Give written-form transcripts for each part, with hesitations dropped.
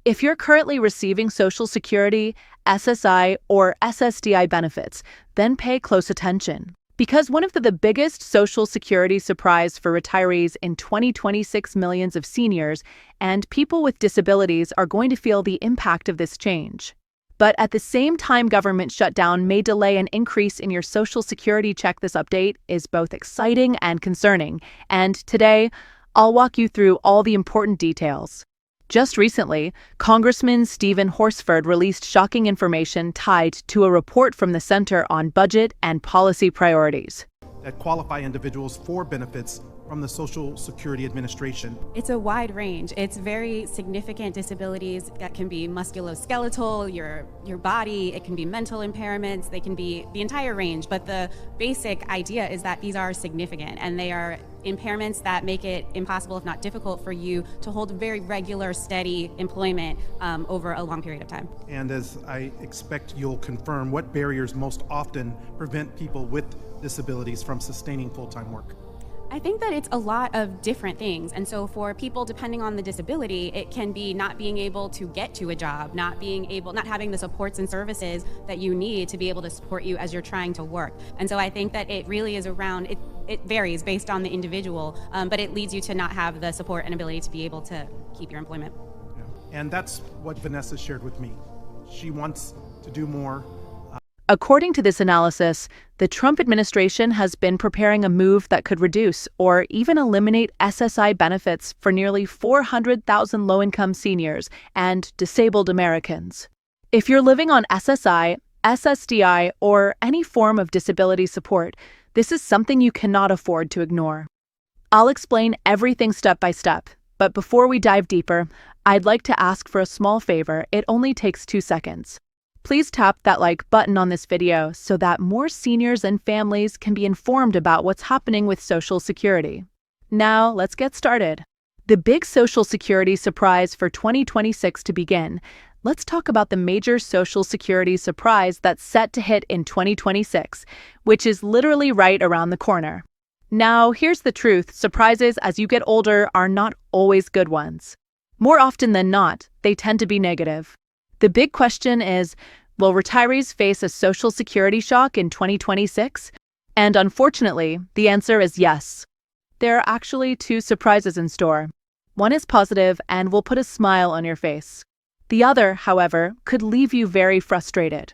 If you're currently receiving Social Security, SSI, or SSDI benefits, then pay close attention. Because one of the biggest Social Security surprise for retirees in 2026, millions of seniors and people with disabilities are going to feel the impact of this change. But at the same time, government shutdown may delay an increase in your Social Security check. This update is both exciting and concerning, and today, I'll walk you through all the important details. Just recently, Congressman Steven Horsford released shocking information tied to a report from the Center on Budget and Policy Priorities that qualify individuals for benefits from the Social Security Administration. It's a wide range. It's very significant disabilities that can be musculoskeletal, your body, it can be mental impairments, they can be the entire range. But the basic idea is that these are significant and they are impairments that make it impossible, if not difficult, for you to hold very regular, steady employment over a long period of time. And as I expect you'll confirm, what barriers most often prevent people with disabilities from sustaining full-time work? I think that it's a lot of different things. And so for people, depending on the disability, it can be not being able to get to a job, not having the supports and services that you need to be able to support you as you're trying to work. And so I think that it really is around, it varies based on the individual, but it leads you to not have the support and ability to be able to keep your employment. Yeah. And that's what Vanessa shared with me. She wants to do more. According to this analysis, the Trump administration has been preparing a move that could reduce or even eliminate SSI benefits for nearly 400,000 low-income seniors and disabled Americans. If you're living on SSI, SSDI, or any form of disability support, this is something you cannot afford to ignore. I'll explain everything step by step, but before we dive deeper, I'd like to ask for a small favor. It only takes 2 seconds. Please tap that like button on this video so that more seniors and families can be informed about what's happening with Social Security. Now, let's get started. The big Social Security surprise for 2026 to begin. Let's talk about the major Social Security surprise that's set to hit in 2026, which is literally right around the corner. Now, here's the truth. Surprises as you get older are not always good ones. More often than not, they tend to be negative. The big question is, will retirees face a Social Security shock in 2026? And unfortunately, the answer is yes. There are actually 2 surprises in store. One is positive and will put a smile on your face. The other, however, could leave you very frustrated.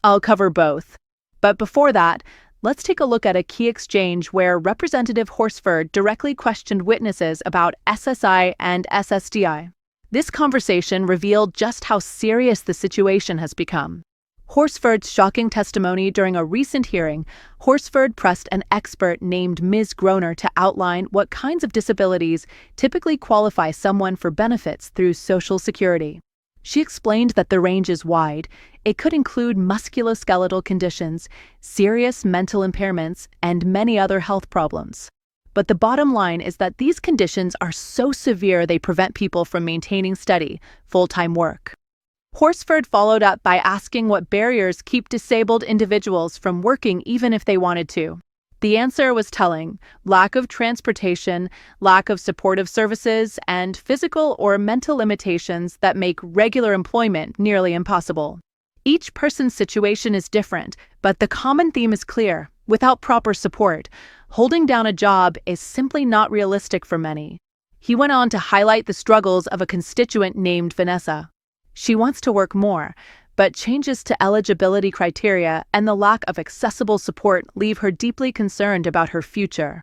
I'll cover both. But before that, let's take a look at a key exchange where Representative Horsford directly questioned witnesses about SSI and SSDI. This conversation revealed just how serious the situation has become. Horsford's shocking testimony during a recent hearing. Horsford pressed an expert named Ms. Groner to outline what kinds of disabilities typically qualify someone for benefits through Social Security. She explained that the range is wide. It could include musculoskeletal conditions, serious mental impairments, and many other health problems. But the bottom line is that these conditions are so severe they prevent people from maintaining steady, full-time work. Horsford followed up by asking what barriers keep disabled individuals from working even if they wanted to. The answer was telling: lack of transportation, lack of supportive services, and physical or mental limitations that make regular employment nearly impossible. Each person's situation is different, but the common theme is clear. Without proper support, holding down a job is simply not realistic for many. He went on to highlight the struggles of a constituent named Vanessa. She wants to work more, but changes to eligibility criteria and the lack of accessible support leave her deeply concerned about her future.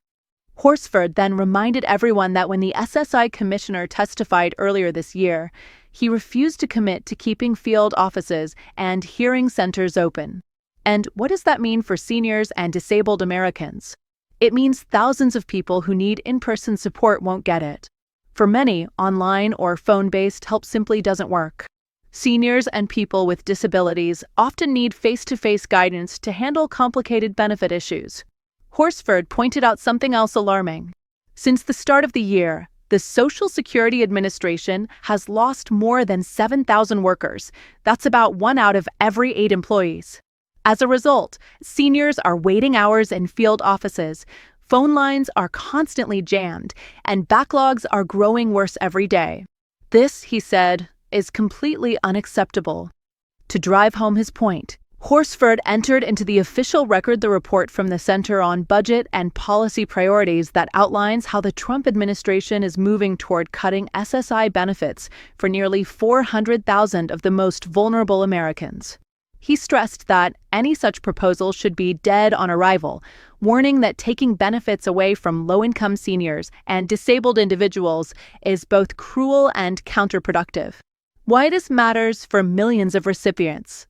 Horsford then reminded everyone that when the SSI commissioner testified earlier this year, he refused to commit to keeping field offices and hearing centers open. And what does that mean for seniors and disabled Americans? It means thousands of people who need in-person support won't get it. For many, online or phone-based help simply doesn't work. Seniors and people with disabilities often need face-to-face guidance to handle complicated benefit issues. Horsford pointed out something else alarming. Since the start of the year, the Social Security Administration has lost more than 7,000 workers. That's about 1 out of every 8 employees. As a result, seniors are waiting hours in field offices, phone lines are constantly jammed, and backlogs are growing worse every day. This, he said, is completely unacceptable. To drive home his point, Horsford entered into the official record the report from the Center on Budget and Policy Priorities that outlines how the Trump administration is moving toward cutting SSI benefits for nearly 400,000 of the most vulnerable Americans. He stressed that any such proposal should be dead on arrival, warning that taking benefits away from low-income seniors and disabled individuals is both cruel and counterproductive. Why this matters for millions of recipients.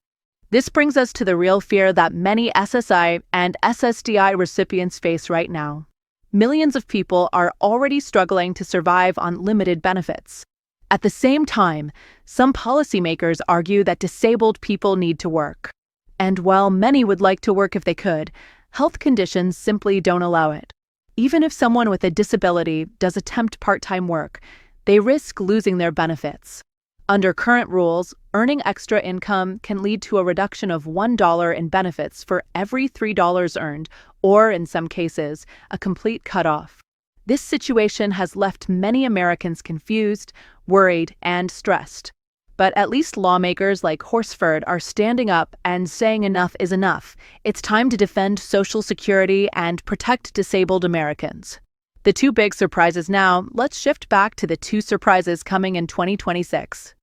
This brings us to the real fear that many SSI and SSDI recipients face right now. Millions of people are already struggling to survive on limited benefits. At the same time, some policymakers argue that disabled people need to work. And while many would like to work if they could, health conditions simply don't allow it. Even if someone with a disability does attempt part-time work, they risk losing their benefits. Under current rules, earning extra income can lead to a reduction of $1 in benefits for every $3 earned, or in some cases, a complete cutoff. This situation has left many Americans confused, worried, and stressed. But at least lawmakers like Horsford are standing up and saying enough is enough. It's time to defend Social Security and protect disabled Americans. The two big surprises now, let's shift back to the two surprises coming in 2026.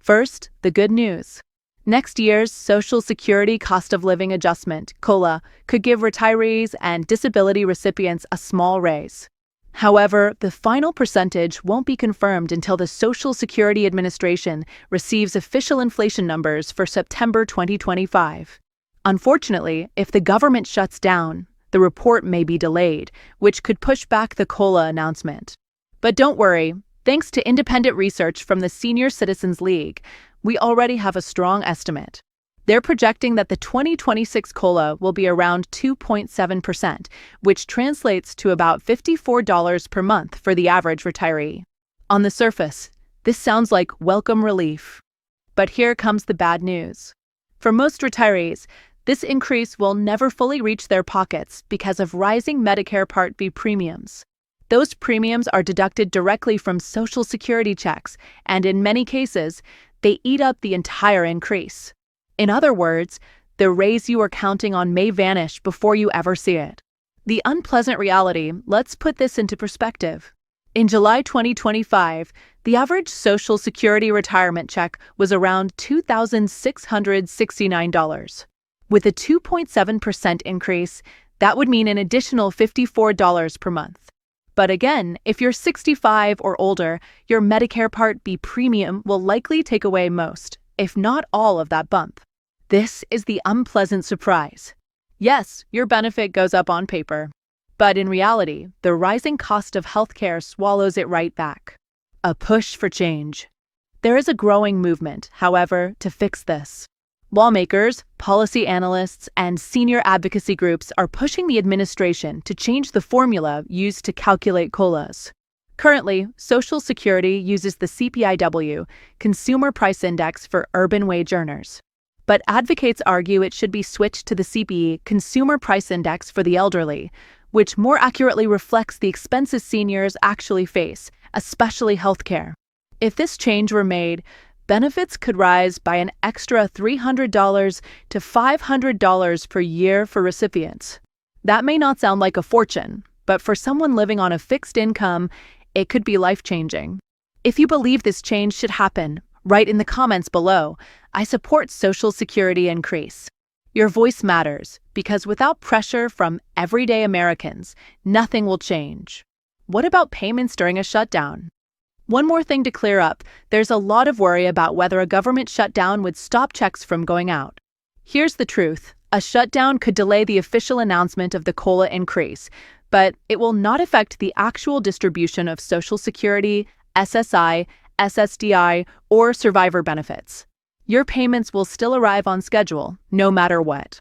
First, the good news. Next year's Social Security Cost of Living Adjustment, COLA, could give retirees and disability recipients a small raise. However, the final percentage won't be confirmed until the Social Security Administration receives official inflation numbers for September 2025. Unfortunately, if the government shuts down, the report may be delayed, which could push back the COLA announcement. But don't worry, thanks to independent research from the Senior Citizens League, we already have a strong estimate. They're projecting that the 2026 COLA will be around 2.7%, which translates to about $54 per month for the average retiree. On the surface, this sounds like welcome relief. But here comes the bad news. For most retirees, this increase will never fully reach their pockets because of rising Medicare Part B premiums. Those premiums are deducted directly from Social Security checks, and in many cases, they eat up the entire increase. In other words, the raise you are counting on may vanish before you ever see it. The unpleasant reality, let's put this into perspective. In July 2025, the average Social Security retirement check was around $2,669. With a 2.7% increase, that would mean an additional $54 per month. But again, if you're 65 or older, your Medicare Part B premium will likely take away most, if not all, of that bump. This is the unpleasant surprise. Yes, your benefit goes up on paper, but in reality, the rising cost of healthcare swallows it right back. A push for change. There is a growing movement, however, to fix this. Lawmakers, policy analysts, and senior advocacy groups are pushing the administration to change the formula used to calculate COLAs. Currently, Social Security uses the CPI-W, Consumer Price Index for urban wage earners. But advocates argue it should be switched to the CPI, Consumer Price Index for the elderly, which more accurately reflects the expenses seniors actually face, especially healthcare. If this change were made, benefits could rise by an extra $300 to $500 per year for recipients. That may not sound like a fortune, but for someone living on a fixed income, it could be life-changing. If you believe this change should happen, write in the comments below, "I support Social Security increase." Your voice matters, because without pressure from everyday Americans, nothing will change. What about payments during a shutdown? One more thing to clear up, there's a lot of worry about whether a government shutdown would stop checks from going out. Here's the truth. A shutdown could delay the official announcement of the COLA increase, but it will not affect the actual distribution of Social Security, SSI, SSDI, or survivor benefits. Your payments will still arrive on schedule, no matter what.